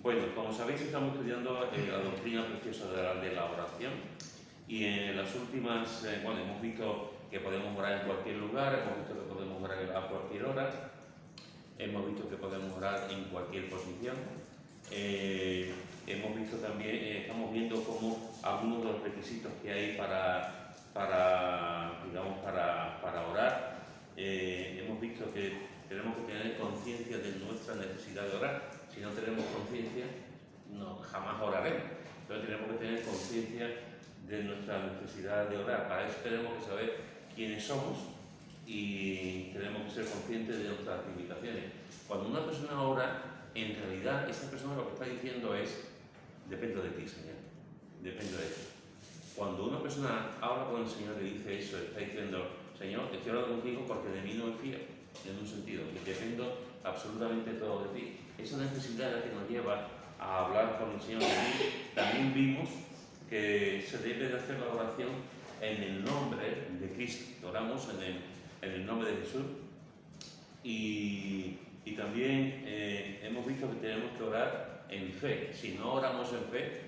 Bueno, como sabéis, estamos estudiando la doctrina preciosa de la oración y en las últimas, bueno, hemos visto que podemos orar en cualquier lugar, hemos visto que podemos orar a cualquier hora, hemos visto que podemos orar en cualquier posición. Hemos visto también, estamos viendo cómo algunos de los requisitos que hay digamos, para orar. Hemos visto que tenemos que tener conciencia de nuestra necesidad de orar. Si no tenemos conciencia, jamás oraremos. Entonces tenemos que tener conciencia de nuestra necesidad de orar. Para eso tenemos que saber quiénes somos y tenemos que ser conscientes de nuestras limitaciones. Cuando una persona ora, en realidad esa persona lo que está diciendo es: dependo de ti, Señor, dependo de ti. Cuando una persona habla con el Señor y dice eso, está diciendo: Señor, estoy hablando contigo porque de mí no me fío, en un sentido, que dependo absolutamente todo de ti. Esa necesidad es la que nos lleva a hablar con el Señor. También vimos que se debe de hacer la oración en el nombre de Cristo. Oramos en el nombre de Jesús. Y también hemos visto que tenemos que orar en fe. Si no oramos en fe,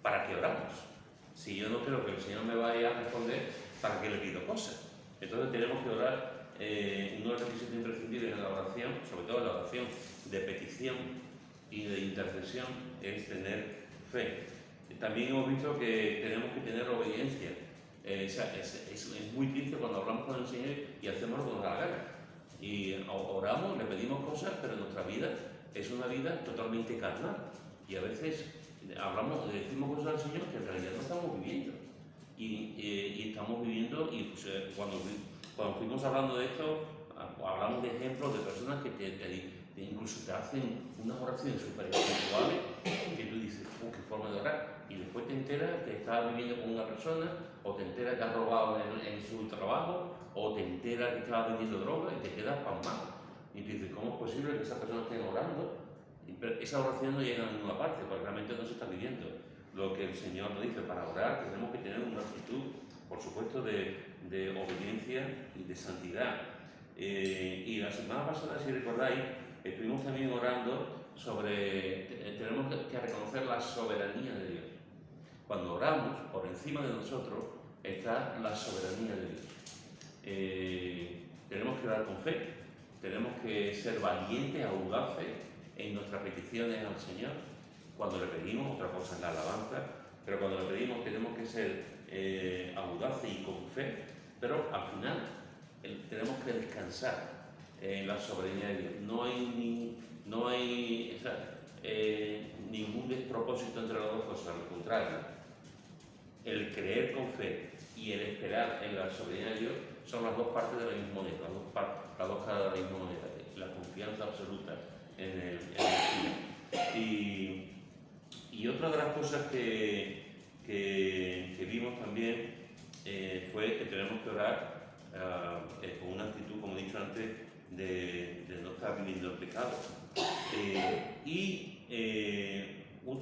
¿para qué oramos? Si yo no creo que el Señor me vaya a responder, ¿para qué le pido cosas? Entonces tenemos que orar. Uno de los requisitos imprescindibles en la oración, sobre todo en la oración de petición y de intercesión, es tener fe. También hemos visto que tenemos que tener obediencia. Es muy triste cuando hablamos con el Señor y hacemos lo que nos da la gana. Y oramos, le pedimos cosas, pero nuestra vida es una vida totalmente carnal. Y a veces hablamos, le decimos cosas al Señor que en realidad no estamos viviendo. Y estamos viviendo, y pues, cuando fuimos hablando de esto, hablamos de ejemplos de personas que incluso te hacen unas oraciones súper espirituales que tú dices: qué forma de orar. Y después te enteras que estás viviendo con una persona, o te enteras que has robado en su trabajo, o te enteras que estabas vendiendo droga y te quedas pasmado. Y te dices: ¿cómo es posible que esa persona esté orando? Pero esa oración no llega a ninguna parte, porque realmente no se está viviendo lo que el Señor nos dice. Para orar tenemos que tener una actitud, por supuesto, de obediencia y de santidad. Y la semana pasada, si recordáis, estuvimos también orando sobre, tenemos que reconocer la soberanía de Dios. Cuando oramos, por encima de nosotros está la soberanía de Dios. Tenemos que orar con fe, tenemos que ser valientes, audaces en nuestras peticiones al Señor. Cuando le pedimos, otra cosa es la alabanza, pero cuando le pedimos tenemos que ser audaces y con fe, pero al final tenemos que descansar en la soberanía de Dios. No hay ningún despropósito entre las dos cosas, al contrario. El creer con fe y el esperar en la soberanía de Dios son las dos partes de la misma moneda, las dos caras de la misma moneda, la confianza absoluta en el Señor. Y otra de las cosas que vimos también fue que tenemos que orar con una actitud, como he dicho antes, de no estar viviendo el pecado.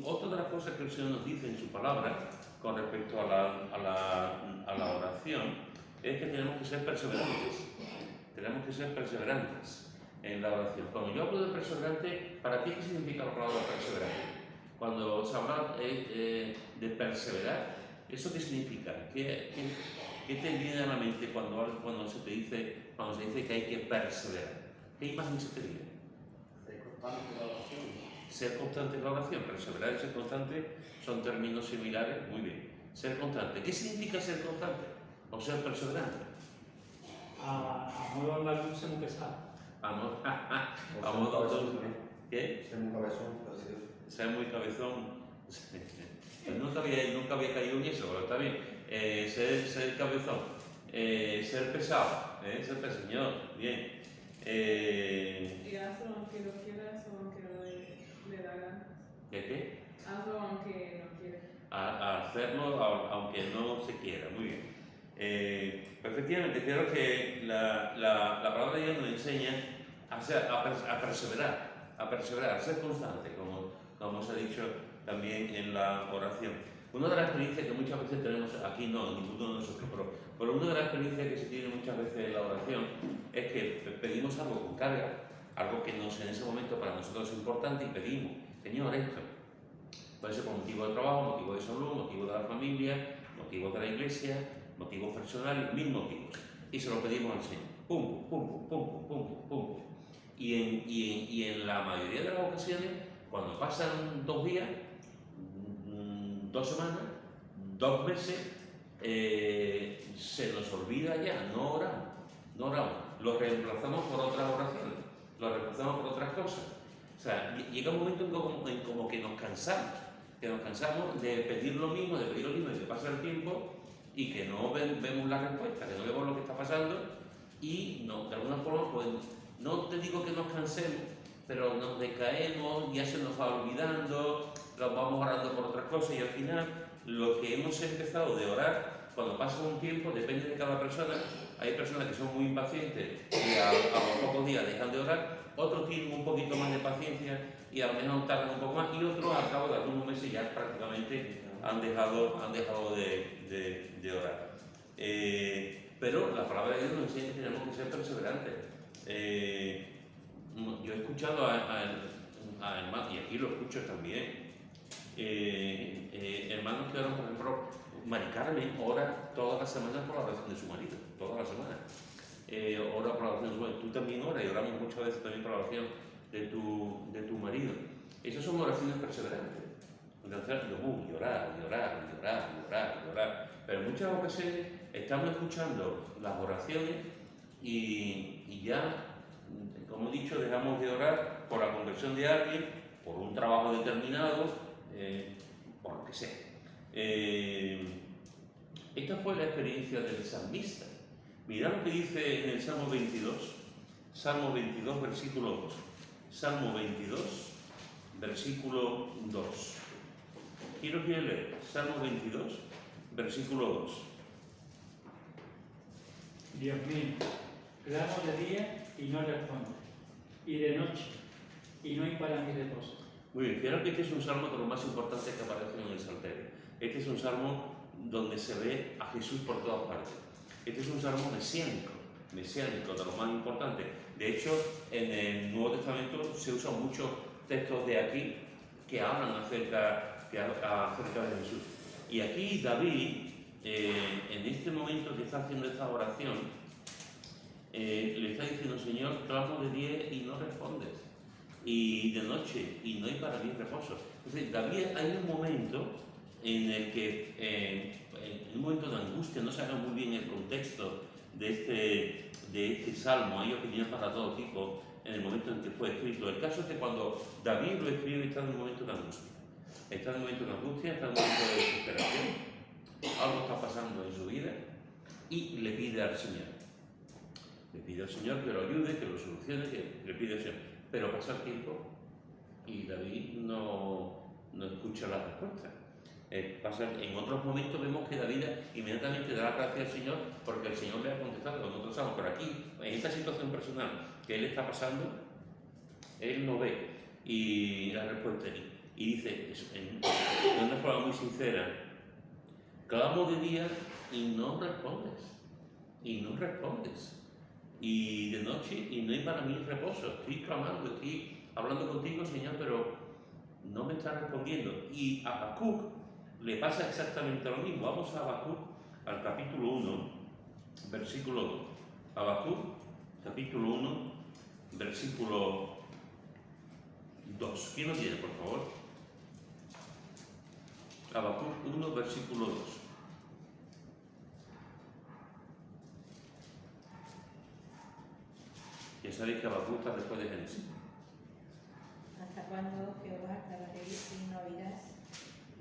Otra de las cosas que el Señor nos dice en su palabra con respecto a la oración es que tenemos que ser perseverantes. Tenemos que ser perseverantes en la oración. Cuando yo hablo de perseverante, ¿para ti qué significa la palabra perseverante? Cuando se habla de perseverar, ¿eso qué significa? ¿Qué te viene a la mente cuando se dice que hay que perseverar? ¿Qué imagen se te viene? Ser constante en la oración. Ser constante en la oración. Perseverar y ser constante son términos similares. Muy bien. Ser constante. ¿Qué significa ser constante o ser perseverante? A modo andaluz, ser un pesado. A modo andaluz. ¿Qué? Ser muy cabezón, por así decirlo. Ser muy cabezón. Pues nunca había caído en eso, pero está bien. Ser cabezón. Ser pesado. Ser pesado. Señor, bien. Y hazlo aunque no quieras o aunque no le da ganas. ¿Qué? Hazlo aunque no quieras. A hacerlo aunque no se quiera. Muy bien. Efectivamente, creo que la palabra de Dios nos enseña a perseverar, a ser constante, como se ha dicho también en la oración. Una de las experiencias que muchas veces tenemos, aquí no, ninguno de nosotros, pero una de las experiencias que se tiene muchas veces en la oración es que pedimos algo con carga, algo que en ese momento para nosotros es importante y pedimos, Señor, esto. Puede ser por motivo de trabajo, motivo de salud, motivo de la familia, motivos de la iglesia, motivos personales, 1000 motivos. Y se lo pedimos al Señor. Pum, pum, pum, pum, pum, pum, pum. Y en la mayoría de las ocasiones, cuando pasan 2 días, 2 semanas, 2 meses, se nos olvida ya, no oramos, no oramos. Lo reemplazamos por otras oraciones, lo reemplazamos por otras cosas. O sea, llega un momento en como que nos cansamos de pedir lo mismo, y que pasa el tiempo y que no vemos la respuesta, que no vemos lo que está pasando y no, de alguna forma, pues, no te digo que nos cansemos, pero nos decaemos, ya se nos va olvidando, nos vamos orando por otras cosas y al final lo que hemos empezado de orar, cuando pasa un tiempo, depende de cada persona. Hay personas que son muy impacientes y a los pocos días dejan de orar, otros tienen un poquito más de paciencia y a lo mejor tardan un poco más, y otros al cabo de algunos meses ya prácticamente han dejado de orar. Pero la palabra de Dios nos enseña que tenemos que ser perseverantes. Yo he escuchado a hermanos, y aquí lo escucho también, hermanos que oran, por ejemplo, Mari Carmen ora todas las semanas por la oración de su marido, todas las semanas. Ora por la oración de su marido. Tú también oras y oramos muchas veces también por la oración de tu marido. Esas son oraciones perseverantes. Y orar. Pero en muchas ocasiones estamos escuchando las oraciones y ya, como he dicho, dejamos de orar por la conversión de alguien, por un trabajo determinado, por lo que sea. Esta fue la experiencia del salmista. Mirad lo que dice en el Salmo 22, versículo 2. Salmo 22, versículo 2. Quiero leer Salmo 22, versículo 2. Dios mío, clamo de día y no responde, y de noche y no hay para mi reposo. Muy bien, fijaros que este es un salmo de los más importantes que aparecen en el Salterio. Este es un salmo donde se ve a Jesús por todas partes. Este es un salmo mesiánico, de los más importantes. De hecho, en el Nuevo Testamento se usan muchos textos de aquí que hablan acerca de Jesús. Y aquí David, en este momento que está haciendo esta oración, le está diciendo: Señor, clamo de día y no respondes, y de noche y no hay para mí reposo. Entonces, David, hay un momento en el que, en un momento de angustia, no sabemos muy bien el contexto de este salmo, hay opiniones para todo tipo en el momento en que fue escrito. El caso es que cuando David lo escribe, está en un momento de angustia. Está en un momento de angustia, está en un momento de desesperación. Algo está pasando en su vida y le pide al Señor. Le pide al Señor que lo ayude, que lo solucione, que le pide al Señor. Pero pasa el tiempo y David no escucha la respuesta. En otros momentos vemos que David inmediatamente da la gracia al Señor porque el Señor le ha contestado en otros salmos. Pero aquí, en esta situación personal que él está pasando, él no ve y la respuesta y dice de una forma muy sincera: clamo de día y no respondes, y de noche y no hay para mí reposo. Estoy clamando, estoy hablando contigo, Señor, pero no me está respondiendo. Y a Habacuc le pasa exactamente lo mismo. Vamos a Habacuc, al capítulo 1, versículo 2. Habacuc, capítulo 1, versículo 2. ¿Quién lo tiene, por favor? Habacuc 1, versículo 2. Ya sabéis que Habacuc está después de Génesis. ¿Hasta cuándo, Jehová, clamaréis y no oirás?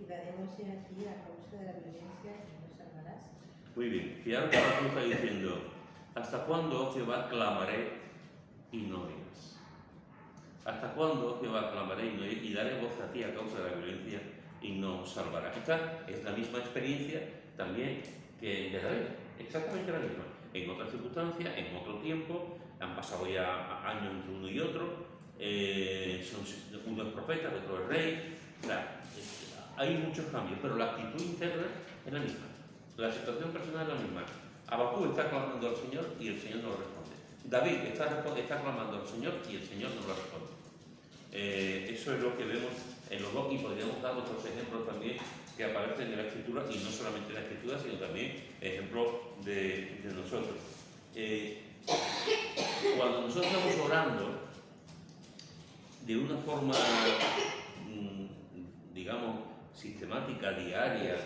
Y daré voces a ti a causa de la violencia y no salvarás. Muy bien, fijaros que Habacuc está diciendo: ¿hasta cuándo, Jehová, clamaré y no oirás? ¿Hasta cuándo, Jehová, clamaré y no oirás? Y daré voz a ti a causa de la violencia y no salvarás. Esta es la misma experiencia también que de David, exactamente la misma. En otras circunstancias, en otro tiempo, han pasado ya años entre uno y otro. Uno es profeta, el otro es rey. O sea, hay muchos cambios, pero la actitud interna es la misma. La situación personal es la misma. Habacuc está clamando al Señor y el Señor no lo responde. David está clamando al Señor y el Señor no lo responde. Eso es lo que vemos en los dos, y podríamos dar otros ejemplos también que aparecen en la Escritura, y no solamente en la Escritura, sino también ejemplos de nosotros. Cuando nosotros estamos orando de una forma, digamos, sistemática, diaria,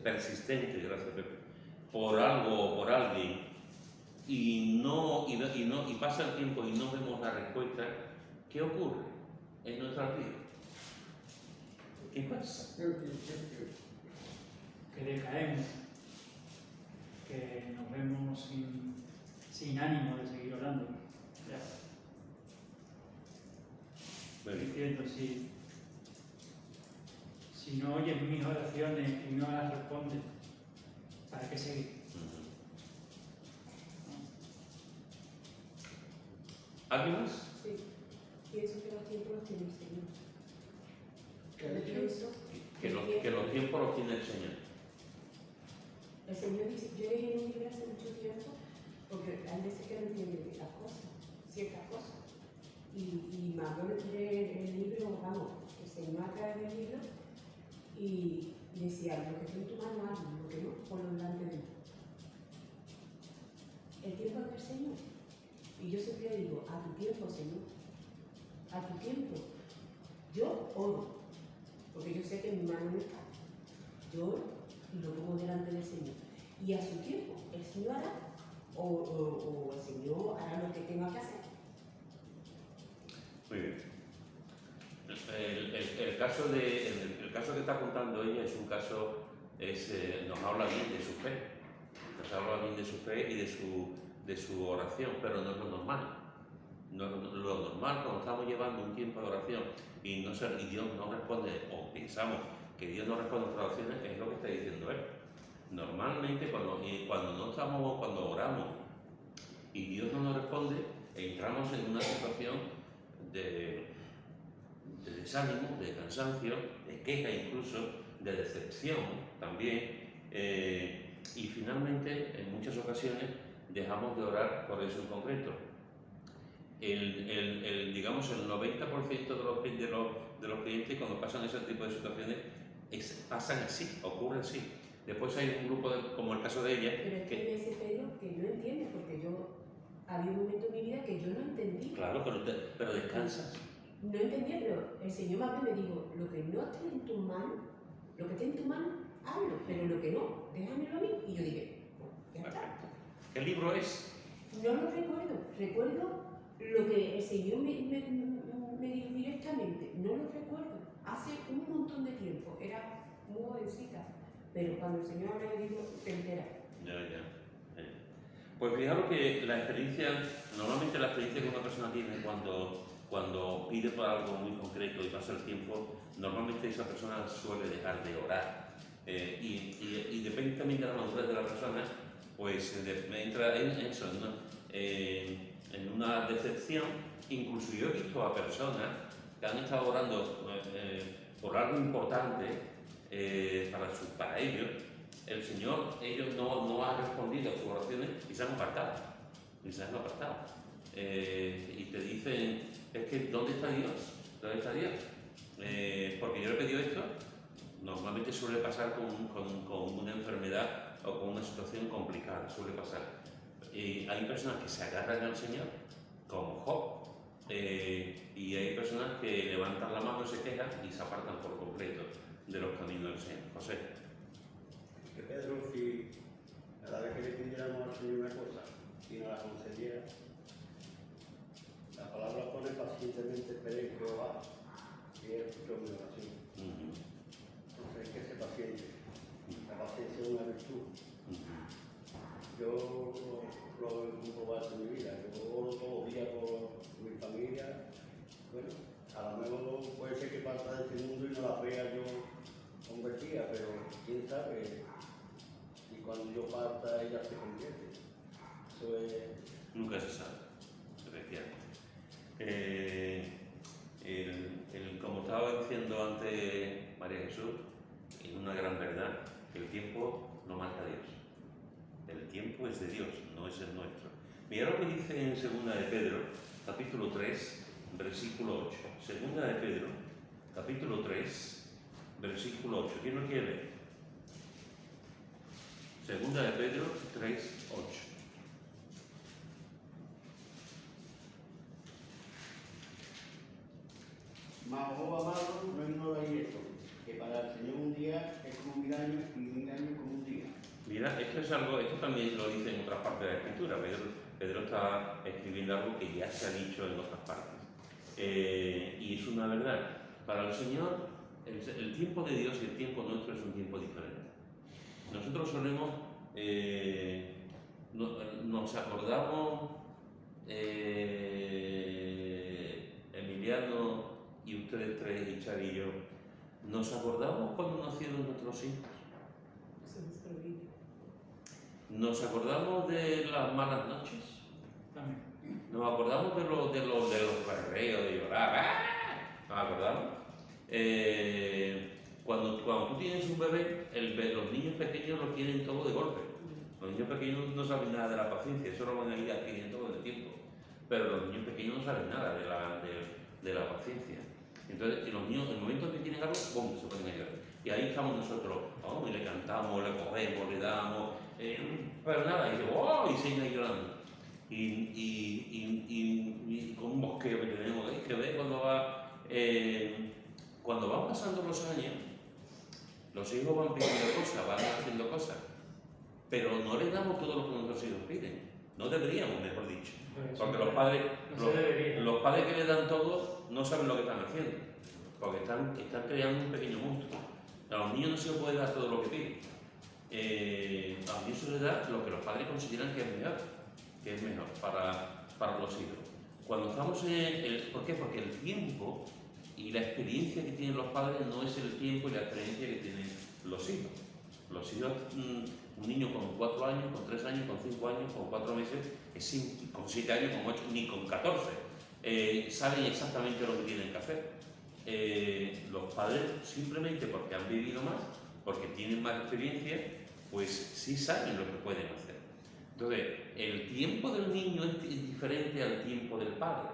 persistente, gracias Pepe, por algo o por alguien, y pasa el tiempo y no vemos la respuesta, ¿qué ocurre en nuestra vida? ¿Qué pasa? Que decaemos, que nos vemos sin ánimo de seguir orando. Ya. Diciendo, si no oyes mis oraciones y no las respondes, ¿para qué seguir? ¿Alguien más? Sí, pienso que los tiempos los tiene el Señor. Que los tiempos los tiene el Señor. El Señor dice, yo leí en un libro hace mucho tiempo, porque hay veces que no entienden las cosas, ciertas cosas. Y Manuel lee el libro, vamos, el Señor a través del libro, y decía, lo que esté en tu mano, hazlo, lo que no, ponlo delante de mí. El tiempo es del Señor. Y yo siempre digo, a tu tiempo, Señor, a tu tiempo. Yo oro, porque yo sé que mi mano no está. Yo oro y lo pongo delante del Señor. Y a su tiempo, el Señor hará, o el Señor hará lo que tenga que hacer. Muy bien. El caso que está contando ella es un caso, nos habla bien de su fe. Nos habla bien de su fe y de su oración, pero no es lo normal. No es lo normal cuando estamos llevando un tiempo de oración y Dios no responde, o pensamos que Dios no responde a nuestras oraciones, es lo que está diciendo él. Normalmente cuando oramos y Dios no nos responde, entramos en una situación de desánimo, de cansancio, de queja incluso, de decepción también, y finalmente en muchas ocasiones dejamos de orar por eso en concreto. Digamos el 90% de los clientes cuando pasan ese tipo de situaciones pasan así, ocurre así. Después hay un grupo, como el caso de ella, Pero es que me dice Pedro que no entiende, porque había un momento en mi vida que yo no entendí. Claro, pero descansas. No entendía, pero el Señor más bien me dijo, lo que no esté en tu mano, lo que esté en tu mano, hazlo, pero lo que no, déjamelo a mí. Y yo dije, bueno, ya está. ¿Qué libro es? No lo recuerdo, recuerdo lo que el Señor me dijo directamente, no lo recuerdo, hace un montón de tiempo, era muy jovencita, pero cuando el Señor me dijo, te enteras. Ya. Pues fijaros que normalmente la experiencia que una persona tiene cuando pide por algo muy concreto y pasa el tiempo, normalmente esa persona suele dejar de orar. Y depende también de la madurez de la persona, pues entra en eso, en una decepción. Incluso yo he visto a personas que han estado orando por algo importante para ellos. El Señor, ellos no han respondido a sus oraciones y se han apartado. Y te dicen, es que ¿dónde está Dios? ¿Dónde está Dios? Porque yo le he pedido esto. Normalmente suele pasar con una enfermedad o con una situación complicada, suele pasar. Hay personas que se agarran al Señor, como Job, y hay personas que levantan la mano, se quejan y se apartan por completo de los caminos del Señor. José. Que Pedro, si cada vez que le pidiéramos al Señor una cosa y nos la concediera, la palabra pone pacientemente esperé en Jehová y él escuchó mi oración. Entonces hay que ser paciente. La paciencia es una virtud. Yo lo he comprobado en mi vida. Yo oro todos los días por mi familia. Bueno, a lo mejor puede ser que parta de este mundo y no la vea yo convertida, pero quién sabe. Y cuando yo parta, ella se convierte. Eso es. Nunca se sabe, efectivamente. Como estaba diciendo antes María Jesús, es una gran verdad, que el tiempo no marca a Dios. El tiempo es de Dios, no es el nuestro. Mira lo que dice en 2 de Pedro, capítulo 3, versículo 8. 2 de Pedro, capítulo 3, versículo 8. ¿Quién lo quiere leer? 2 de Pedro 3, 8. Mas, oh amado, no ignoráis esto, que para el Señor un día es como 1000 años y 1000 años como un día. Mira, esto es algo, esto también lo dice en otras partes de la Escritura. Pedro está escribiendo algo que ya se ha dicho en otras partes. Y es una verdad. Para el Señor, el tiempo de Dios y el tiempo nuestro es un tiempo diferente. Nosotros solemos, nos acordamos, Emiliano y ustedes tres, y Char y yo, nos acordamos cuando nacieron nuestros hijos. Eso no se olvida. Nos acordamos de las malas noches. También. Nos acordamos de los berreos, de llorar. ¡Ah! Nos acordamos. Cuando tú tienes un bebé, los niños pequeños lo tienen todo de golpe. Los niños pequeños no saben nada de la paciencia, eso lo van a ir adquiriendo con el tiempo. Pero los niños pequeños no saben nada de la paciencia. Entonces, los niños, en el momento en que tienen algo, ¡bum!, se ponen a llorar. Y ahí estamos nosotros, oh, y le cantamos, le cogemos, le damos, pero nada, y dice, ¡oh!, y siguen llorando. Y con un bosqueo que tenemos, que ve cuando van pasando los años, los hijos van pidiendo cosas, van haciendo cosas, pero no les damos todo lo que nuestros hijos piden. No deberíamos, mejor dicho. Porque los padres que le dan todo no saben lo que están haciendo, porque están creando un pequeño monstruo. A los niños no se les puede dar todo lo que piden. A los niños se les da lo que los padres consideran que es mejor para los hijos. Cuando estamos ¿por qué? Porque el tiempo y la experiencia que tienen los padres no es el tiempo y la experiencia que tienen los hijos. Los hijos, un niño con 4 años, con 3 años, con 5 años, con 4 meses, con 7 años, con 8, ni con 14, saben exactamente lo que tienen que hacer. Los padres, simplemente porque han vivido más, porque tienen más experiencia, pues sí saben lo que pueden hacer. Entonces, el tiempo del niño es diferente al tiempo del padre.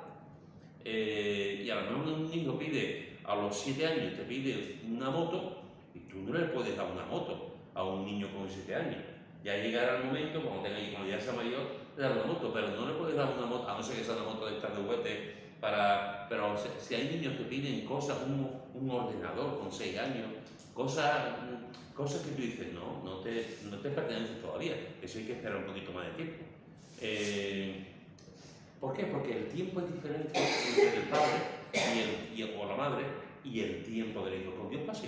Y a lo mejor un niño pide, a los 7 años te pide una moto, y tú no le puedes dar una moto a un niño con 7 años. Ya llegará el momento, cuando ya sea mayor, de dar una moto, pero no le puedes dar una moto, a no ser que sea una moto de estas de juguete, pero si hay niños que piden cosas, un ordenador con 6 años, cosas que tú dices, no te pertenece todavía, eso hay que esperar un poquito más de tiempo. ¿Por qué? Porque el tiempo es diferente entre el padre o la madre y el tiempo del hijo. Con Dios pasa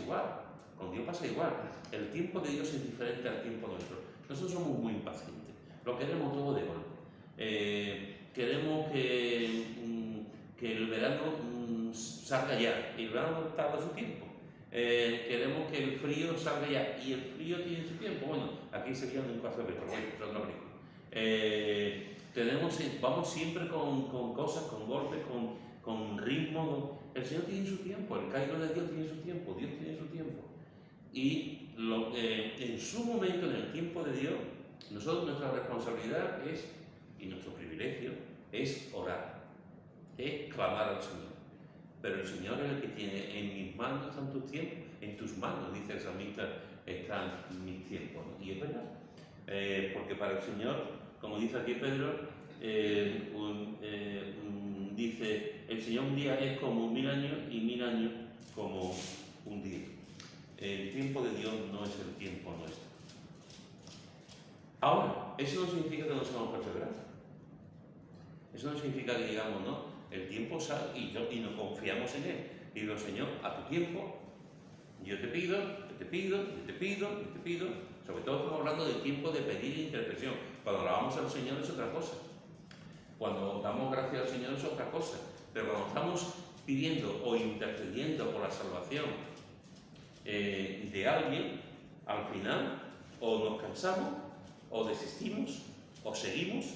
igual. El tiempo de Dios es diferente al tiempo nuestro. Nosotros somos muy impacientes. Lo queremos todo de golpe. Queremos que el verano salga ya. Y el verano tarda su tiempo. Queremos que el frío salga ya. Y el frío tiene su tiempo. Bueno, aquí sería un caso de vamos siempre con cosas, con golpes, con ritmo. El Señor tiene su tiempo. El cairo de Dios tiene su tiempo. Dios tiene su tiempo. Y en su momento, en el tiempo de Dios, nuestra responsabilidad y nuestro privilegio es orar, es clamar al Señor. Pero el Señor es el que tiene, en mis manos están tus tiempos, en tus manos, dice el salmista, están mis tiempos. ¿No? Y es verdad, porque para el Señor, como dice aquí Pedro, dice, el Señor un día es como 1000 años y 1000 años como un día. El tiempo de Dios no es el tiempo nuestro. Ahora, eso no significa que no seamos perseverantes. Eso no significa que digamos, no, el tiempo sale y nos confiamos en Él. Y digo, Señor, a tu tiempo, yo te pido. Sobre todo estamos hablando del tiempo de pedir intercesión. Cuando alabamos al Señor es otra cosa. Cuando damos gracias al Señor es otra cosa. Pero cuando estamos pidiendo o intercediendo por la salvación de alguien, al final o nos cansamos, o desistimos, o seguimos,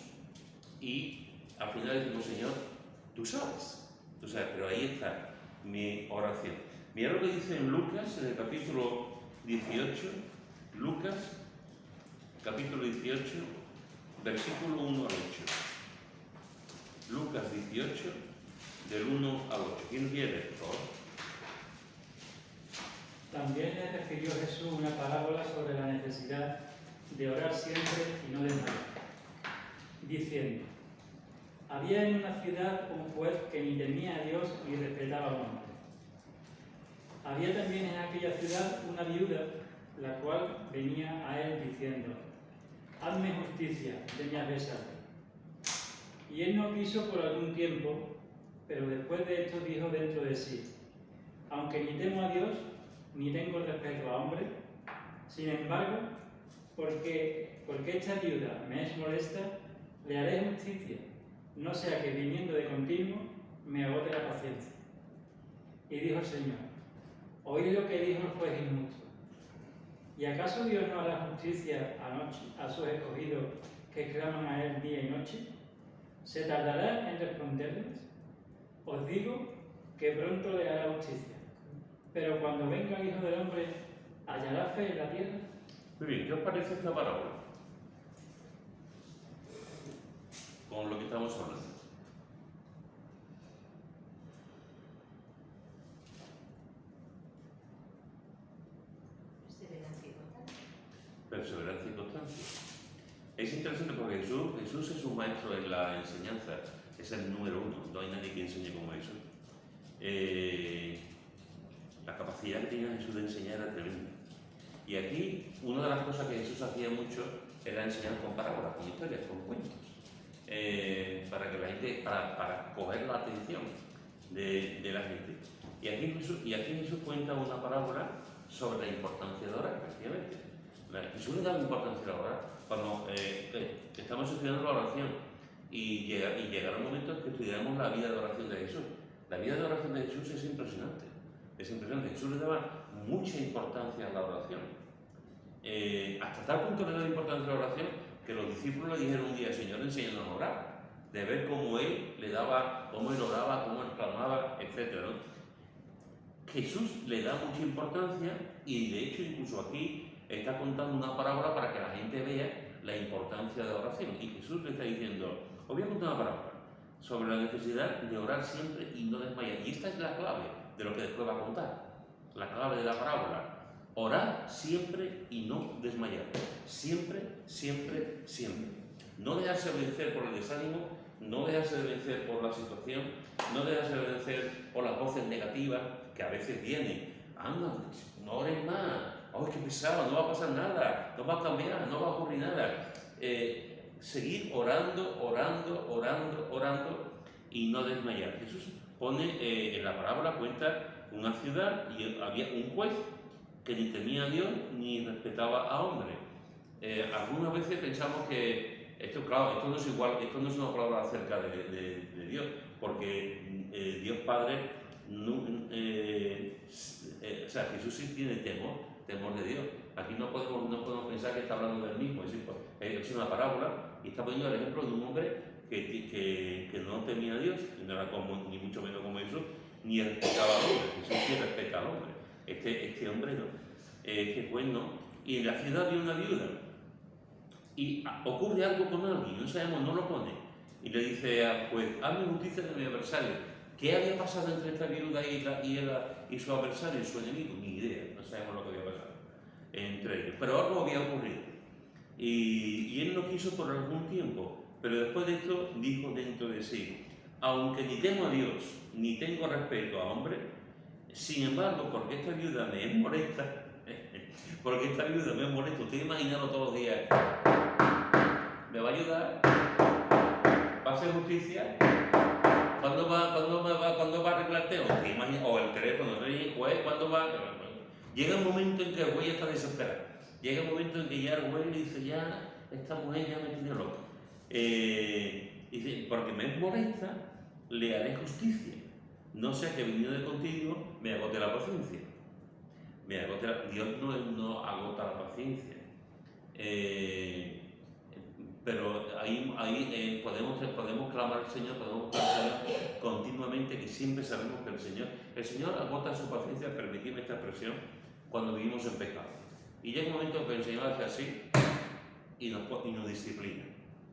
y al final decimos, Señor, tú sabes, pero ahí está mi oración. Mira lo que dice en Lucas, en el capítulo 18, Lucas capítulo 18, versículo 1 al 8. Lucas 18, del 1 al 8. ¿Quién quiere, por favor? También le refirió Jesús una parábola sobre la necesidad de orar siempre y no desmayar, diciendo: había en una ciudad un juez que ni temía a Dios ni respetaba a hombre. Había también en aquella ciudad una viuda, la cual venía a él diciendo: hazme justicia de mi adversario. Y él no quiso por algún tiempo, pero después de esto dijo dentro de sí: aunque ni temo a Dios, ni tengo respeto a hombre, sin embargo, porque esta viuda me es molesta, le haré justicia, no sea que viniendo de continuo me agote la paciencia. Y dijo el Señor: oíd lo que dijo el juez injusto. ¿Y acaso Dios no hará justicia a sus escogidos que claman a él día y noche? ¿Se tardará en responderles? Os digo que pronto le hará justicia. Pero cuando venga el Hijo del Hombre, ¿hallará fe en la tierra? Muy bien, ¿qué os parece esta parábola? Con lo que estamos hablando. Perseverancia y constancia. Perseverancia y constancia. Es interesante porque Jesús es un maestro en la enseñanza, es el número uno, no hay nadie que enseñe como Jesús. La capacidad que tenía Jesús de enseñar era tremenda. Y aquí, una de las cosas que Jesús hacía mucho era enseñar con parábolas, con historias, con cuentos, para que la gente, para coger la atención de la gente. Y aquí Jesús cuenta una parábola sobre la importancia de orar, efectivamente. Jesús le da importancia a orar. Cuando estamos estudiando la oración y llegará un momento en que estudiaremos la vida de oración de Jesús. La vida de oración de Jesús es impresionante. Es impresionante. Jesús le daba mucha importancia a la oración. Hasta tal punto le daba importancia a la oración que los discípulos le dijeron un día: Señor, enséñanos a orar. De ver cómo él le daba, cómo él oraba, cómo él clamaba, etc., ¿no? Jesús le da mucha importancia y de hecho incluso aquí está contando una parábola para que la gente vea la importancia de la oración. Y Jesús le está diciendo: os voy a contar una parábola sobre la necesidad de orar siempre y no desmayar. Y esta es la clave de lo que después va a contar. La clave de la parábola: orar siempre y no desmayar. Siempre, siempre, siempre. No dejarse vencer por el desánimo, no dejarse vencer por la situación, no dejarse vencer por las voces negativas que a veces vienen. Anda, no ores más. ¡Oh, qué pesado! No va a pasar nada, no va a cambiar, no va a ocurrir nada. Seguir orando, orando, orando, orando y no desmayar. Jesús pone, en la parábola cuenta una ciudad y había un juez que ni temía a Dios ni respetaba a hombre. Algunas veces pensamos que esto, claro, esto no es igual, esto no es una palabra acerca de Dios, porque Dios Padre, o sea, Jesús sí tiene temor de Dios. Aquí no podemos pensar que está hablando del mismo, es una parábola y está poniendo el ejemplo de un hombre que no temía a Dios, no era ni mucho menos como Jesús, ni respetaba al hombre. Jesús sí respeta al hombre, este hombre no, este juez no. Y en la ciudad había una viuda y ocurre algo con alguien, no sabemos, no lo pone, y le dice al juez: hazme justicia de mi adversario. ¿Qué había pasado entre esta viuda y su adversario, su enemigo? Ni idea, no sabemos lo que había pasado entre ellos, pero algo había ocurrido. Y él no quiso por algún tiempo, pero después de esto dijo dentro de sí: aunque ni temo a Dios, ni tengo respeto a hombre, sin embargo, porque esta viuda me es molesta, usted imagínalo todos los días, ¿me va a ayudar? ¿Va a hacer justicia? ¿Cuándo va a arreglarte? O el teléfono, el juez, ¿cuándo va? Llega un momento en que el güey está desesperado. Llega un momento en que ya el güey le dice: ya, esta mujer ya me tiene loco. Dice: porque me es molesta, le haré justicia. No sea que viniendo de contigo me agote la paciencia. Dios no agota la paciencia. Pero ahí podemos clamar al Señor, podemos clamar al Señor continuamente, que siempre sabemos que el Señor agota su paciencia, permitidme esta expresión, cuando vivimos en pecado. Y llega un momento que el Señor hace así y nos disciplina.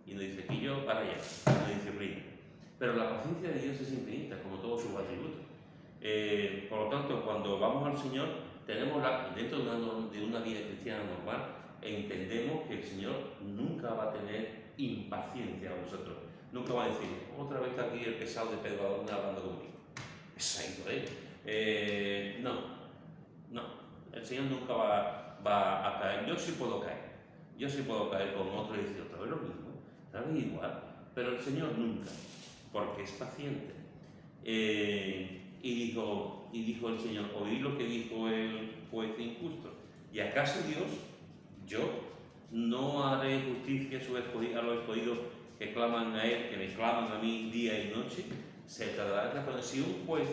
Y nos dice, y yo para allá, y nos disciplina. Pero la paciencia de Dios es infinita, como todos sus atributos. Por lo tanto, cuando vamos al Señor, tenemos dentro de una vida cristiana normal, entendemos que el Señor nunca va a tener impaciencia a vosotros. Nunca va a decir, otra vez está aquí el pesado de Pedro Adorno hablando conmigo. Es ahí por él. No. El Señor nunca va a caer. Yo sí puedo caer con otro y decir otra vez lo mismo, otra vez igual. Pero el Señor nunca, porque es paciente. Y dijo el Señor, oí lo que dijo el juez injusto. ¿Y acaso Dios, yo, no haré justicia a los escogidos que claman a Él, que me claman a mí día y noche? Se tardará que responder. Si un juez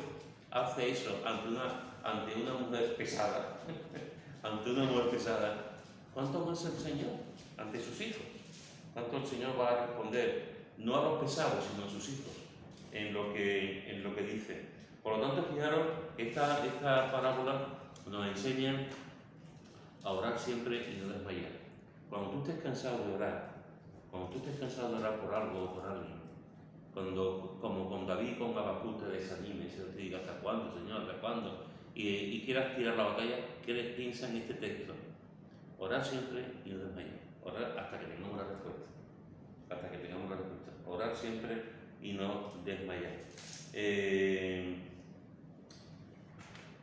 hace eso ante una mujer pesada, ¿cuánto más el Señor ante sus hijos? ¿Cuánto el Señor va a responder, no a los pesados, sino a sus hijos, en lo que dice? Por lo tanto, fijaros, esta parábola nos enseña a orar siempre y no desmayar. Cuando tú estés cansado de orar, por algo o por alguien, como con David, con Habacuc te desanime, se te diga, ¿hasta cuándo, Señor? ¿Hasta cuándo? Y quieras tirar la batalla, piensa en este texto. Orar siempre y no desmayar. Orar hasta que tengamos la respuesta. Orar siempre y no desmayar.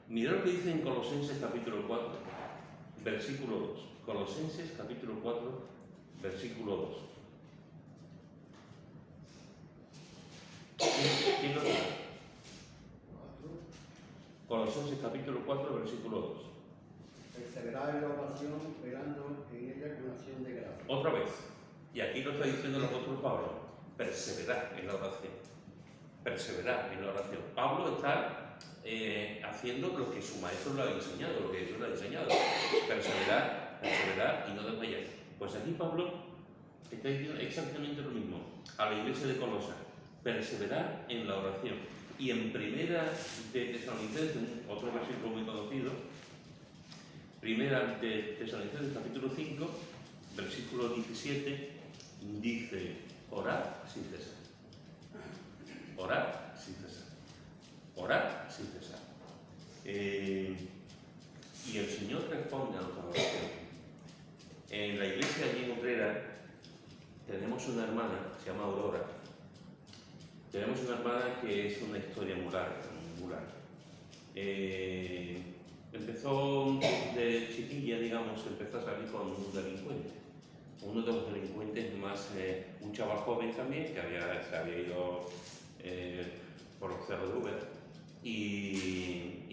Mirad lo que dice en Colosenses capítulo 4, versículo 2. Colosenses capítulo 4, versículo 2. ¿Quién lo tiene? Colosenses capítulo 4, versículo 2. Perseverar en la oración, esperando en ella con acción de gracias. Otra vez, y aquí lo está diciendo el apóstol Pablo, perseverar en la oración. Pablo está haciendo lo que su maestro le ha enseñado, lo que Dios le ha enseñado. Perseverar y no desmayar. Pues aquí Pablo está diciendo exactamente lo mismo a la iglesia de Colosas. Perseverar en la oración. Y en Primera de Tesalonicenses, otro versículo muy conocido, Primera de Tesalonicenses capítulo 5, versículo 17, dice, orad sin cesar. Orad sin cesar. Orad sin cesar. Y el Señor responde a nuestra oración. En la iglesia allí en Utrera tenemos una hermana, se llama Aurora. Tenemos una hermana que es una historia muy larga. Empezó de chiquilla, empezó a salir con un delincuente. Uno de los delincuentes más, un chaval joven también, que se había ido por los cerros de Úbeda y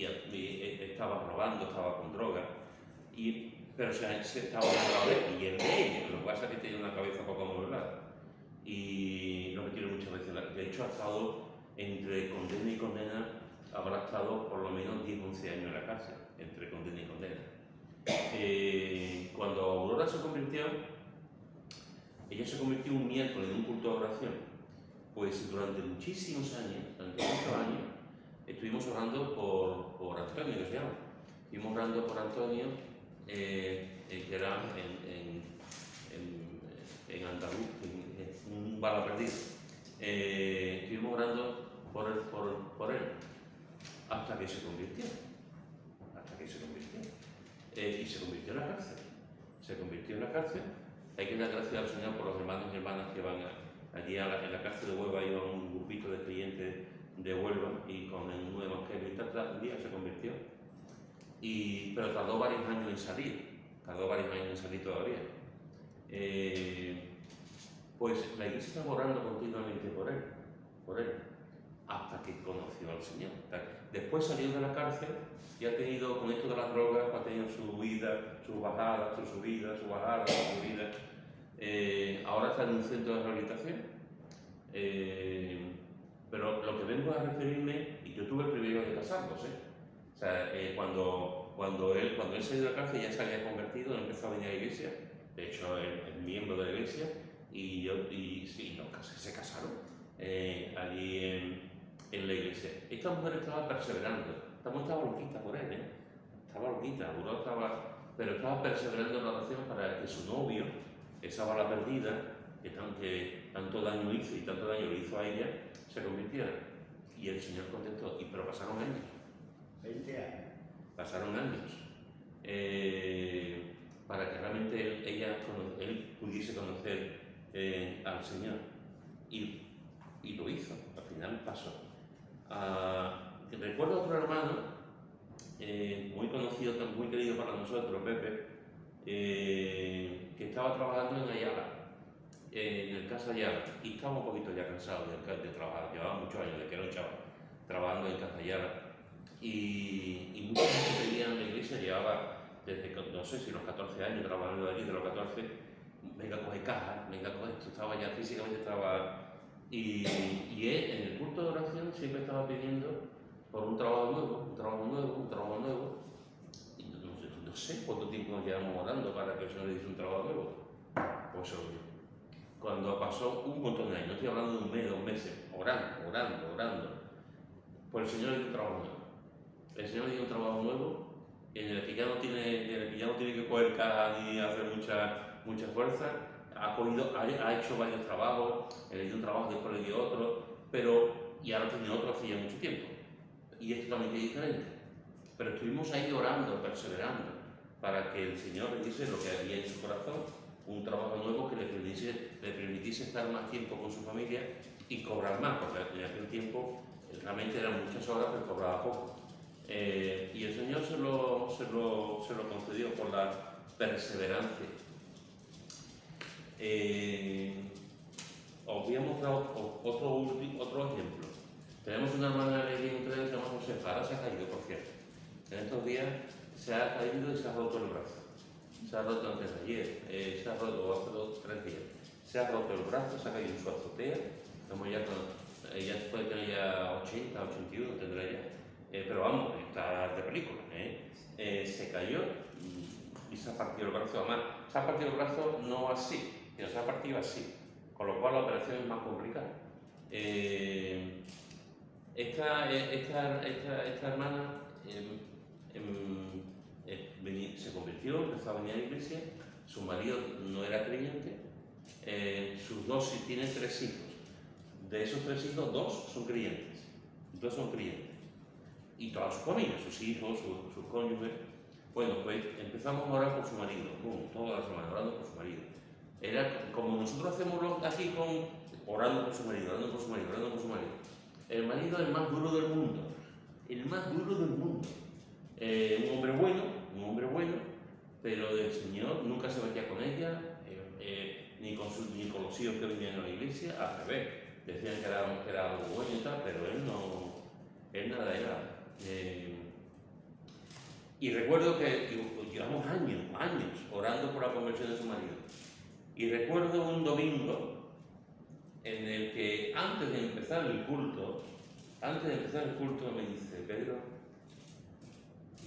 estaba robando, estaba con droga, pero se estaba enamorado de él y él de ella. Lo que pasa es que tenía una cabeza poco amueblada y lo metieron muchas veces. De hecho, ha estado entre condena y condena, habrá estado por lo menos 10-11 años en la cárcel, entre condena y condena. Cuando Aurora ella se convirtió un miércoles en un culto de oración, pues durante muchísimos años, estuvimos orando por Antonio, que se llama. Estuvimos orando por Antonio, que era en Andaluz, en un bala perdido. Estuvimos orando por él, hasta que se convirtió. Y se convirtió en la cárcel. Hay que dar gracias al Señor por los hermanos y hermanas que van allí en la cárcel de Huelva. Iba un grupito de creyentes de Huelva y con el nuevo evangelio un día se convirtió. Pero tardó varios años en salir todavía. Pues la iglesia está orando continuamente por él, hasta que conoció al Señor. Después salió de la cárcel y ha tenido, con esto de las drogas, ha tenido su vida, sus bajadas, sus subidas, sus bajadas, sus subidas. Ahora está en un centro de rehabilitación. Pero lo que vengo a referirme, y yo tuve el privilegio de casarlos, O sea, cuando él salió de la cárcel ya se había convertido, empezó a venir a la iglesia. De hecho, es miembro de la iglesia y se casaron allí en la iglesia. Esta mujer estaba perseverando. Esta mujer estaba loquita por él, Estaba loquita, pero estaba perseverando en la oración para que su novio esa bala perdida, que tanto daño hizo y tanto daño le hizo a ella, se convirtiera. Y el Señor contestó, pero pasaron años. 20 años. Pasaron años para que realmente él pudiese conocer al Señor. Y lo hizo, al final pasó. Recuerdo a otro hermano, muy conocido, muy querido para nosotros, Pepe, que estaba trabajando en Ayala, en el Casa Ayala, y estaba un poquito ya cansado de trabajar, llevaba muchos años de que era un chaval, trabajando en Casa Ayala, y mucha gente pedía en la iglesia, llevaba desde, no sé si los 14 años trabajando allí, de los 14, venga a coger cajas, venga a coger esto, estaba ya físicamente, y él en el culto de oración siempre estaba pidiendo por un trabajo nuevo, un trabajo nuevo, un trabajo nuevo. Y no sé cuánto tiempo nos llevamos orando para que el Señor le diese un trabajo nuevo. Pues cuando pasó un montón de años, no estoy hablando de un mes, 2 meses, orando, pues el Señor le dio un trabajo nuevo. El Señor le dio un trabajo nuevo en el que ya no tiene que coger caja ni hacer mucha fuerza. Ha hecho varios trabajos, le dio un trabajo, después le dio otro, y ahora tiene otro hace ya mucho tiempo. Y es totalmente diferente. Pero estuvimos ahí orando, perseverando, para que el Señor le diese lo que había en su corazón, un trabajo nuevo que le permitiese estar más tiempo con su familia y cobrar más, porque en aquel tiempo realmente eran muchas horas, pero cobraba poco. Y el Señor se lo concedió por la perseverancia. Os voy a mostrar otro ejemplo. Tenemos una hermana de la iglesia que se llama Josefa, ahora se ha caído, por cierto. En estos días se ha caído y se ha roto el brazo. Se ha roto antes de ayer, se ha roto hace 2 o 3 días. Se ha roto el brazo, se ha caído en su azotea. Ella puede tener ya 80, 81, tendrá ya. Pero vamos, está de película. Se cayó y se ha partido el brazo. Además, se ha partido el brazo no así, sino se ha partido así. Con lo cual la operación es más complicada. Esta hermana se convirtió, empezó a venir a la iglesia, su marido no era creyente, tiene 3 hijos. De esos 3 hijos, 2 son creyentes. Y toda su familia, sus hijos, sus cónyuges. Bueno, pues empezamos a orar por su marido, toda la semana orando por su marido. Era como nosotros hacemos aquí orando por su marido. El marido es el más duro del mundo, un hombre bueno, pero del Señor, nunca se metía con ella, ni con los hijos que venían a la iglesia, al revés, decían que era algo bueno y tal, pero él nada de nada. Y recuerdo que llevamos años orando por la conversión de su marido. Y recuerdo un domingo en el que antes de empezar el culto me dice, Pedro,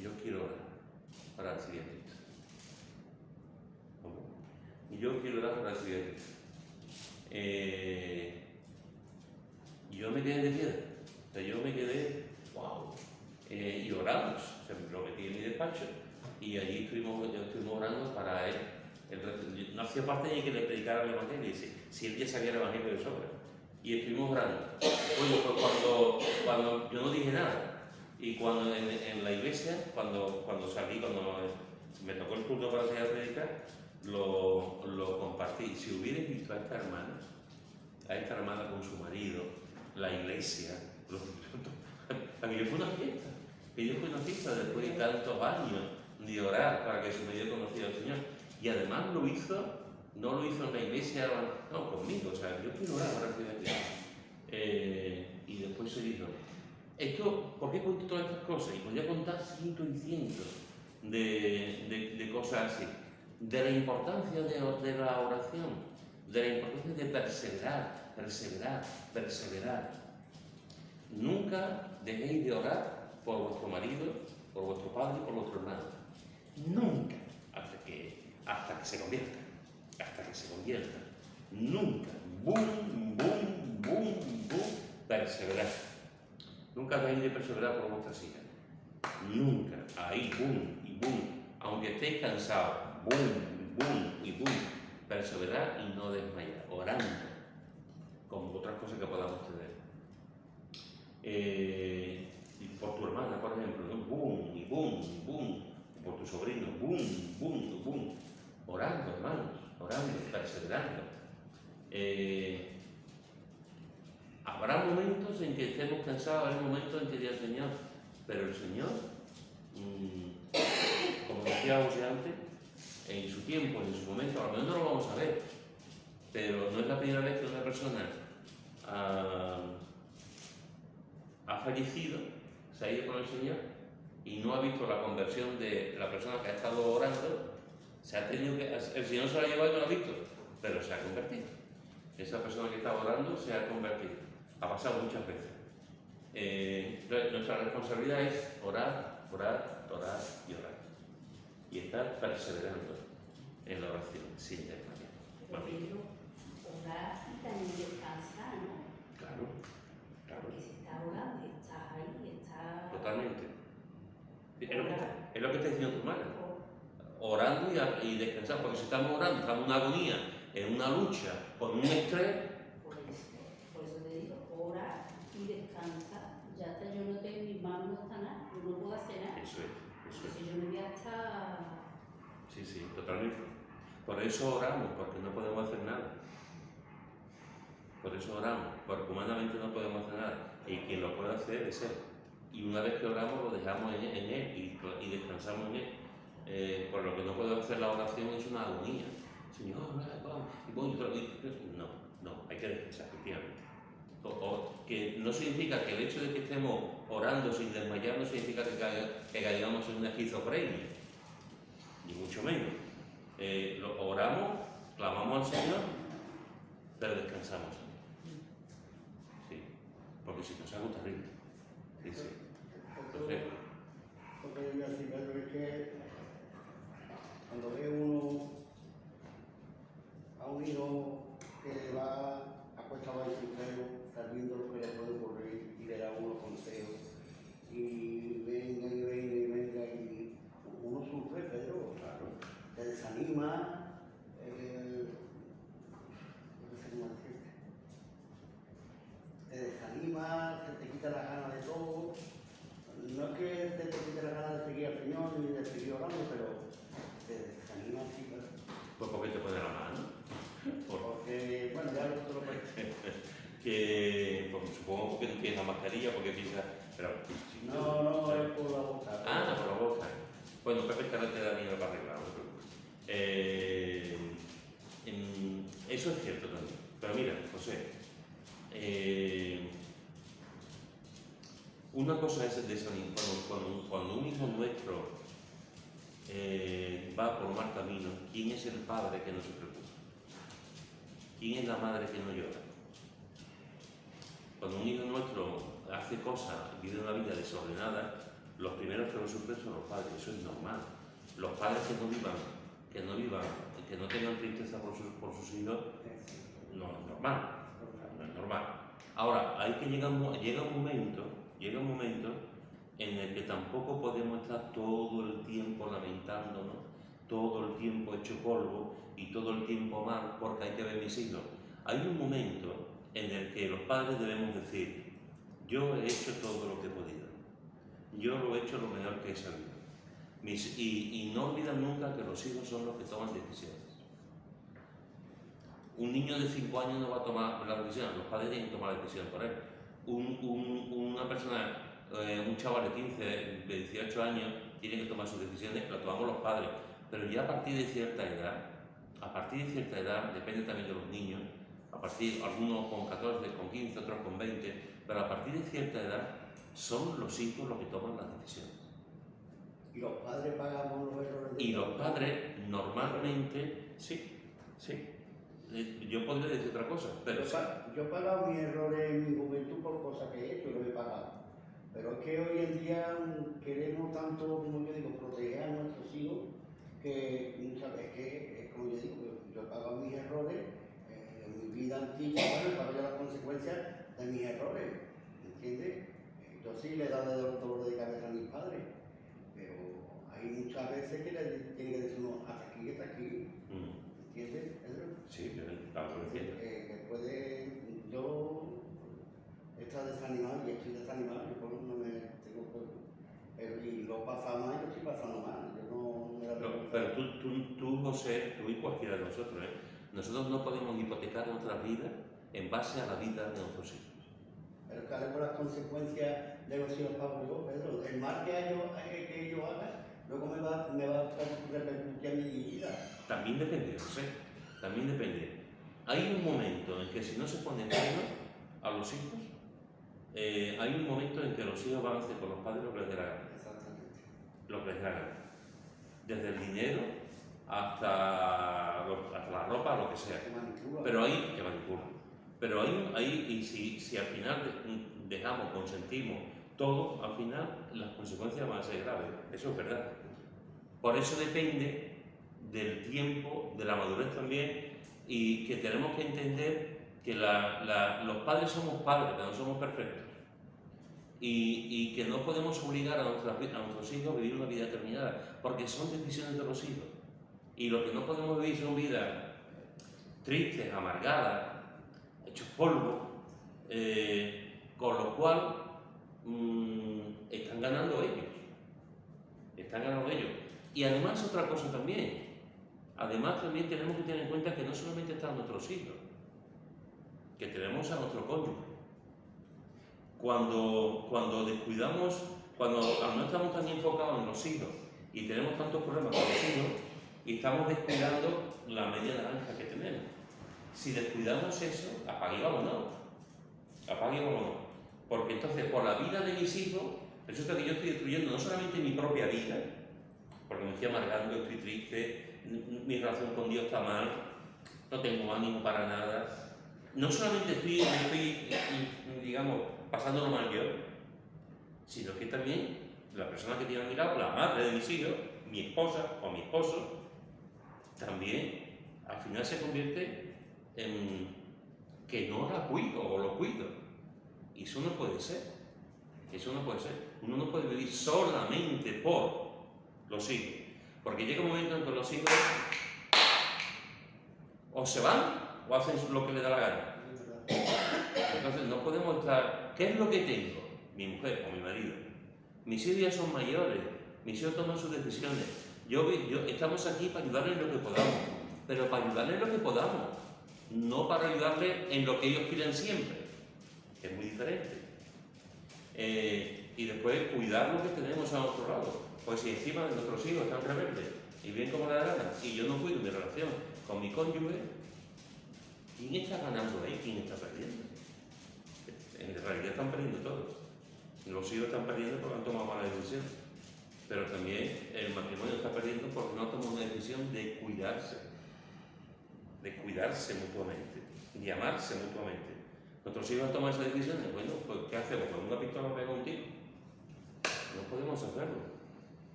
yo quiero orar para recibir a Cristo. Y yo quiero orar para recibir a Cristo. Y yo me quedé de piedra. Wow. Y oramos, lo metí en mi despacho y allí estuvimos orando para él. No hacía parte ni que le predicara el evangelio, si él ya sabía el evangelio de sobra. Y estuvimos orando. Bueno, pues cuando yo no dije nada, y cuando en la iglesia, cuando salí, cuando me tocó el culto para salir a predicar, lo compartí. Si hubierais visto a esta hermana con su marido, la iglesia, aquello fue una fiesta después de tantos años de orar para que su marido conociera al Señor. Y además no lo hizo en la iglesia, no, conmigo, o sea, yo quiero orar para recibir a Cristo. Y después se dijo, ¿por qué cuento todas estas cosas? Y podría contar cientos y cientos de cosas así. De la importancia de la oración, de la importancia de perseverar. Nunca dejéis de orar por vuestro marido, por vuestro padre, por vuestro hermano. Nunca, hasta que se convierta. Nunca. Boom, perseverar. Nunca dejéis de perseverar por vuestras hijas. Nunca. Ahí, boom. Aunque estéis cansados, boom, perseverar y no desmayar, orando, como otras cosas que podamos tener. Y por tu hermana, por ejemplo, ¿no? Boom, y boom, y boom, por tu sobrino, boom, boom, boom, orando, hermanos, orando, perseverando. Habrá momentos en que estemos cansados, habrá momentos en que diga Señor, pero el Señor, como decía José antes, en su tiempo, en su momento, a lo mejor no lo vamos a ver, pero no es la primera vez que una persona ha fallecido, se ha ido con el Señor y no ha visto la conversión de la persona que ha estado orando, el Señor se la ha llevado y no lo ha visto, pero se ha convertido. Esa persona que estaba orando se ha convertido. Ha pasado muchas veces. Entonces, nuestra responsabilidad es orar, orar, orar y orar. Y estar perseverando en la oración sin desmayar. Pero orar y también descansar, ¿no? Claro, claro. Porque si estás orando, estás ahí, estás... Totalmente. Es lo que está diciendo tu madre. Orando y descansar, porque si estamos orando, estamos en una agonía, en una lucha, con un estrés. Por eso te digo, ora y descansa. Ya está, yo no tengo, mis manos no están nada, yo no puedo hacer nada. Eso es. Si yo me voy a estar... Sí, totalmente. Por eso oramos, porque no podemos hacer nada. Por eso oramos, porque humanamente no podemos hacer nada. Y quien lo puede hacer es Él. Y una vez que oramos, lo dejamos en Él y descansamos en Él. Por lo que no podemos hacer la oración es una agonía. Señor, no, hay que descansar, efectivamente. Que no significa que el hecho de que estemos orando sin desmayar no significa que caigamos en una esquizofrenia, ni mucho menos. Oramos, clamamos al Señor, pero descansamos. Sí, porque si no es algo terrible. Sí. Entonces, porque yo voy a decir, Pedro, es que cuando ve uno a un hijo que va acostado en su pelo, sabiendo lo que le puede ocurrir y le da unos consejos, y venga, y uno sufre, Pedro, claro, te desanima, te desanima, se te quita la gana de todo. No es que te quite la gana de seguir al Señor ni de seguir orando, pero te desanima así, ¿verdad? pues ¿por qué te pone la mano? Porque, bueno, ya lo puedes. Pues, supongo porque no tienes la mascarilla, porque piensas, pero... No, es por la boca. Por la boca. Bueno, Pepe te da dinero para arreglar, no te preocupes. Eso es cierto también. Pero mira, José, una cosa es el desánimo. Cuando un hijo nuestro va por mal camino, ¿quién es el padre que no se preocupa? ¿Quién es la madre que no llora? Cuando un hijo nuestro hace cosas, vive una vida desordenada, los primeros que lo sufren son los padres, eso es normal. Los padres que no tengan tristeza por sus hijos, no es normal. No es normal. Ahora, llega un momento en el que tampoco podemos estar todo el tiempo lamentándonos, todo el tiempo hecho polvo y todo el tiempo mal porque hay que ver mis hijos. Hay un momento en el que los padres debemos decir, yo he hecho todo lo que he podido, yo lo he hecho lo mejor que he sabido. Y no olvidan nunca que los hijos son los que toman decisiones. Un niño de 5 años no va a tomar la decisión, los padres tienen que tomar la decisión por él. Una persona, un chaval de 15, de 18 años, tiene que tomar sus decisiones, lo tomamos los padres. Pero ya a partir de cierta edad, depende también de los niños, algunos con 14, con 15, otros con 20, pero a partir de cierta edad son los hijos los que toman las decisiones. Y los padres pagamos los errores. Y los padres normalmente, sí. Yo podría decir otra cosa, pero sí. Yo he pagado mis errores en mi juventud por cosas que he hecho y los he pagado. Pero es que hoy en día queremos tanto, como yo digo, proteger a nuestros hijos, que muchas veces, como yo digo, yo he pagado mis errores en mi vida antigua, bueno, he pagado las consecuencias de mis errores, ¿entiendes? Yo sí le he dado dolor de cabeza a mis padres, pero hay muchas veces que le tienen que decir, no, hasta aquí, ¿entiendes, Pedro? Sí, pero estamos diciendo. Que puede, yo estar desanimado y estoy desanimado, yo por no me tengo pero y lo he pasado mal y lo estoy pasando mal, yo no me la Pero tú, José, tú y cualquiera de nosotros, nosotros no podemos hipotecar nuestras vidas en base a la vida de nuestros hijos. Pero que haremos las consecuencias de los hijos pago yo, Pedro. El mal que ellos hagan, luego me va a repercutir a mi vida. También depende, José, también depende. Hay un momento en que si no se pone freno a los hijos, hay un momento en que los hijos van a hacer con los padres lo que les dé la gana. Exactamente. Lo que les dé la gana. Desde el dinero hasta la ropa, lo que sea. Se manipula. Pero ahí, que manipulan. Pero ahí y si al final dejamos, consentimos todo, al final las consecuencias van a ser graves. Eso es verdad. Por eso depende del tiempo, de la madurez también, y que tenemos que entender que los padres somos padres, que no somos perfectos. Y que no podemos obligar a nuestros hijos a vivir una vida determinada, porque son decisiones de los hijos. Y lo que no podemos vivir son vidas tristes, amargadas, hechos polvo, con lo cual están ganando ellos. Están ganando ellos. Y además otra cosa también. Además también tenemos que tener en cuenta que no solamente están nuestros hijos, que tenemos a nuestro cónyuge. Cuando descuidamos, cuando no estamos tan enfocados en los hijos y tenemos tantos problemas con los hijos, y estamos descuidando la media naranja que tenemos. Si descuidamos eso, apague y vámonos. Apague y vámonos. Porque entonces, por la vida de mis hijos, resulta que yo estoy destruyendo no solamente mi propia vida, porque me estoy amargando, estoy triste, mi relación con Dios está mal, no tengo ánimo para nada. No solamente me estoy, digamos, pasándolo mal yo, sino que también la persona que tiene a mi lado, la madre de mis hijos, mi esposa o mi esposo, también al final se convierte en que no la cuido o lo cuido. Y eso no puede ser. Eso no puede ser. Uno no puede vivir solamente por los hijos. Porque llega un momento en que los hijos o se van o hacen lo que les da la gana. Entonces no podemos estar... ¿Qué es lo que tengo? Mi mujer o mi marido. Mis hijos ya son mayores. Mis hijos toman sus decisiones. Estamos aquí para ayudarles en lo que podamos. Pero para ayudarles en lo que podamos. No para ayudarles en lo que ellos quieren siempre. Que es muy diferente. Y después cuidar lo que tenemos a nuestro lado. Pues si encima de nuestros hijos están rebeldes y bien como le da gana, y yo no cuido mi relación con mi cónyuge, ¿quién está ganando ahí? ¿Quién está perdiendo? En realidad están perdiendo todos. Los hijos están perdiendo porque han tomado mala decisión. Pero también el matrimonio está perdiendo porque no toma una decisión de cuidarse mutuamente, de amarse mutuamente. Nuestros hijos toman esas decisiones, bueno, pues ¿qué hacemos? ¿Con una pistola pega un tiro? No podemos hacerlo.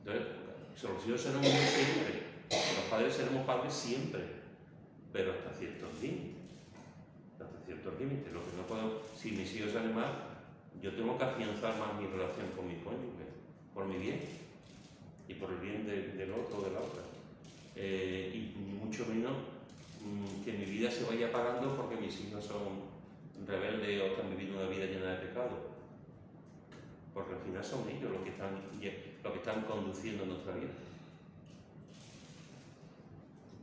Entonces, los hijos seremos muy siempre, los padres seremos padres siempre, pero hasta ciertos límites. Hasta ciertos límites. Lo que no podemos, si mis hijos salen mal, yo tengo que afianzar más mi relación con mi cónyuge, por mi bien y por el bien del otro o de la otra. Y mucho menos que mi vida se vaya apagando porque mis hijos son rebeldes o están viviendo una vida llena de pecado. Porque al final son ellos los que están conduciendo nuestra vida.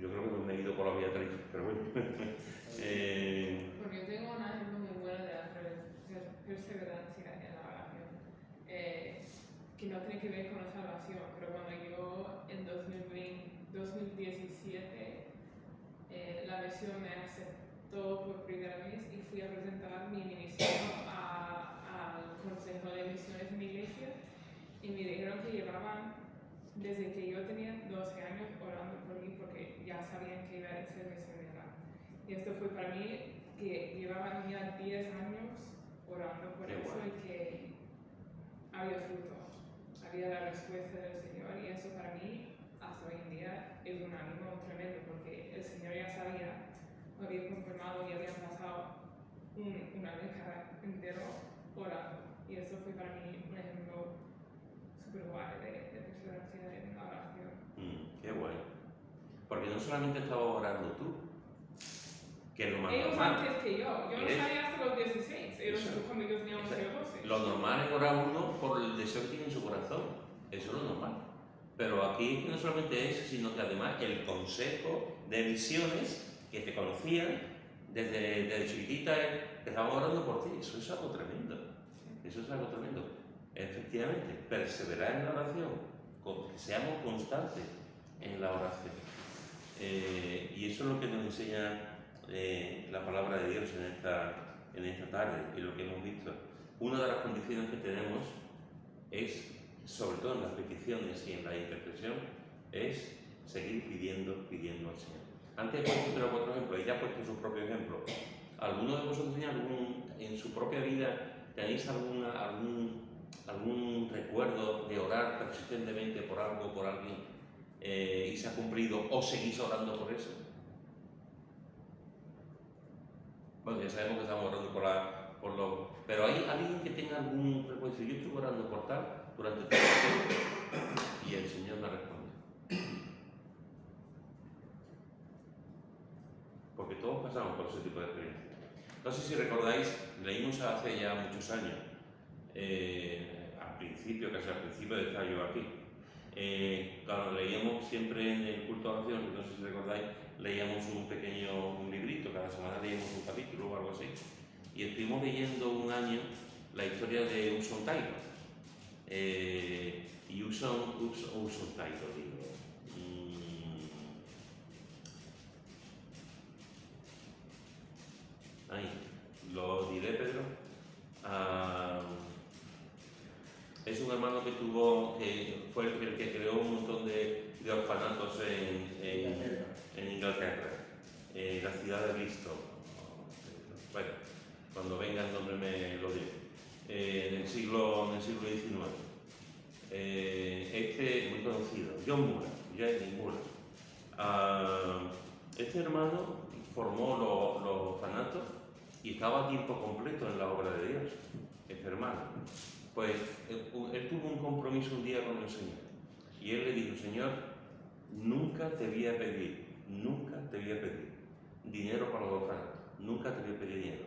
Yo creo que me he ido por la vía triste, pero bueno. Porque yo tengo un ejemplo muy bueno de la perseverancia en la oración, que no tiene que ver con la salvación, pero cuando yo en 2017 la misión me aceptó por primera vez y fui a presentar mi ministerio al Consejo de Misiones de mi iglesia y me dijeron que llevaban desde que yo tenía 12 años orando por mí porque ya sabían que iba a ser misionera. Y esto fue para mí que llevaban ya 10 años orando por eso y que había fruto, había la respuesta del Señor y eso para mí hasta hoy en día es un ánimo tremendo porque el Señor ya sabía, lo había confirmado y había pasado un año entero orando y eso fue para mí un ejemplo súper guay de perseverancia en la oración. Qué bueno. Porque no solamente estabas orando tú, que es lo más Ellos normal. antes que yo no Es- salía hasta los 16, ellos Eso. cuando yo tenía 11 o 12. Lo normal es orar uno por el deseo que tiene en su corazón. Eso es lo normal. Pero aquí es que no solamente eso, sino que además el consejo de visiones que te conocían desde chiquitita, que estaban orando por ti. Eso es algo tremendo. Eso es algo tremendo. Efectivamente, perseverar en la oración, que seamos constantes en la oración. Y eso es lo que nos enseña la palabra de Dios en esta tarde y lo que hemos visto. Una de las condiciones que tenemos es, sobre todo en las peticiones y en la intercesión, es seguir pidiendo al Señor. Antes he puesto 3 o 4 ejemplos, ella ha puesto su propio ejemplo. ¿Alguno de vosotros tiene en su propia vida, tenéis algún recuerdo de orar persistentemente por algo, por alguien, y se ha cumplido, o seguís orando por eso? Bueno, ya sabemos que estamos orando por los... Pero ¿hay alguien que tenga algún recuerdo? Yo estuve orando por tal durante todo el tiempo y el Señor me responde. Porque todos pasamos por ese tipo de experiencias. No sé si recordáis, leímos hace ya muchos años, casi al principio de estar yo aquí, cuando leíamos siempre en el culto de oración, no sé si recordáis, leíamos un librito, cada semana leíamos un capítulo o algo así, y estuvimos leyendo un año la historia de Hudson Taylor. Y Hudson Taylor, digo. Ahí, lo diré, Pedro. Es un hermano que fue el que creó un montón de orfanatos en Inglaterra, la ciudad de Bristol. Bueno, cuando venga el nombre me lo diré. En el siglo XIX. Muy conocido, John Muller. Este hermano formó los orfanatos y estaba a tiempo completo en la obra de Dios, este hermano. Pues él tuvo un compromiso un día con el Señor y él le dijo: Señor, nunca te voy a pedir dinero para los orfanatos, nunca te voy a pedir dinero.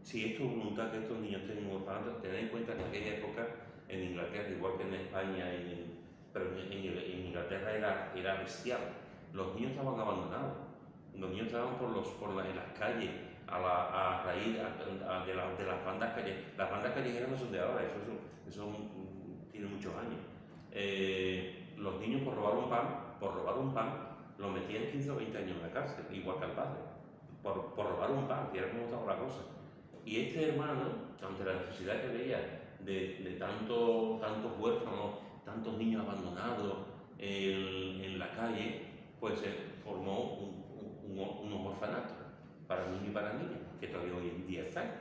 Si es tu voluntad que estos niños tengan un orfanato, tened en cuenta que en aquella época en Inglaterra, igual que en España, pero en Inglaterra era bestial. Los niños estaban abandonados, los niños estaban en las calles, a raíz de las bandas callejeras. Las bandas callejeras no son de ahora, eso tiene muchos años. Los niños por robar un pan, los metían 15 o 20 años en la cárcel, igual que al padre, por robar un pan, que era como estaba la cosa. Y este hermano, ante la necesidad que veía de tantos huérfanos, tantos niños abandonados en la calle, pues formó unos orfanatos para niños y para niñas, que todavía hoy en día están.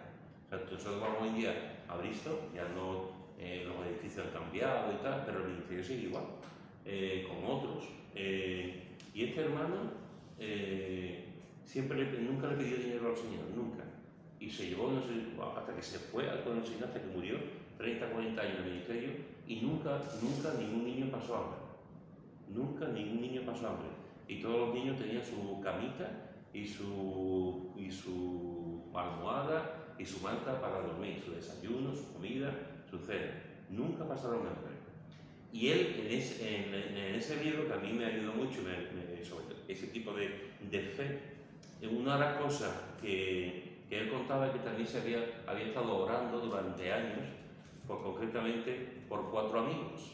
O sea, nosotros vamos hoy en día a Bristol, ya no, los edificios han cambiado y tal, pero el ministerio sigue igual, con otros. Y este hermano nunca le pidió dinero al Señor, nunca. Y se llevó, no sé, hasta que se fue con el Señor, hasta que murió, 30, 40 años en el ministerio, y nunca ningún niño pasó hambre. Nunca ningún niño pasó hambre. Y todos los niños tenían su camita y su almohada y su manta para dormir, su desayuno, su comida, su cena. Nunca pasaron hambre. Y él, en ese libro, que a mí me ayudó mucho sobre ese tipo de fe, una de las cosas que él contaba es que también había estado orando durante años, concretamente por 4 amigos.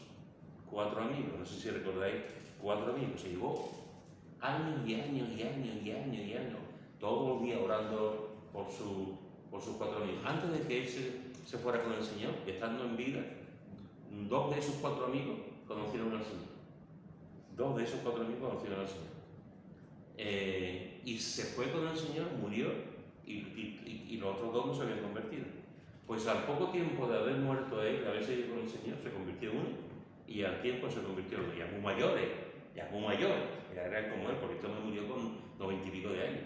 4 amigos, no sé si recordáis, 4 amigos. Se llevó años y años y años y años y años, todos los días orando por sus 4 amigos. Antes de que él se fuera con el Señor, estando en vida, 2 de esos 4 amigos conocieron al Señor. 2 de esos 4 amigos conocieron al Señor. Y se fue con el Señor, murió, y los otros 2 no se habían convertido. Pues al poco tiempo de haber muerto él, de haberse ido con el Señor, se convirtió uno, y al tiempo se convirtió otro, ya muy mayores, ya eran como él, porque este hombre murió con 90 y pico de años,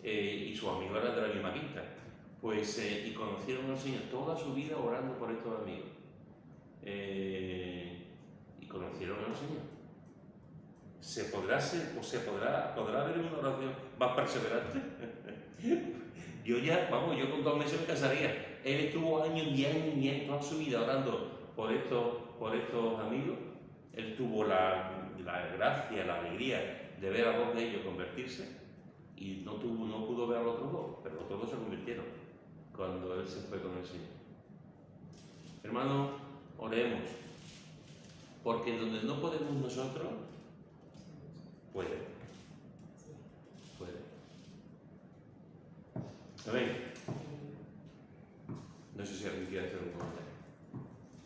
y su amigo era de la misma quinta. Pues, y conocieron al Señor toda su vida orando por estos amigos, y conocieron al Señor. ¿podrá haber una oración más perseverante? Yo con 2 meses me casaría. Él estuvo años y años y años, toda su vida orando por estos amigos. Él tuvo la gracia, la alegría de ver a 2 de ellos convertirse y no pudo ver a los otros 2, pero los otros 2 se convirtieron cuando él se fue con el Señor. Hermanos, oremos, porque donde no podemos nosotros, puede. Amén. No sé si alguien quiere hacer un comentario.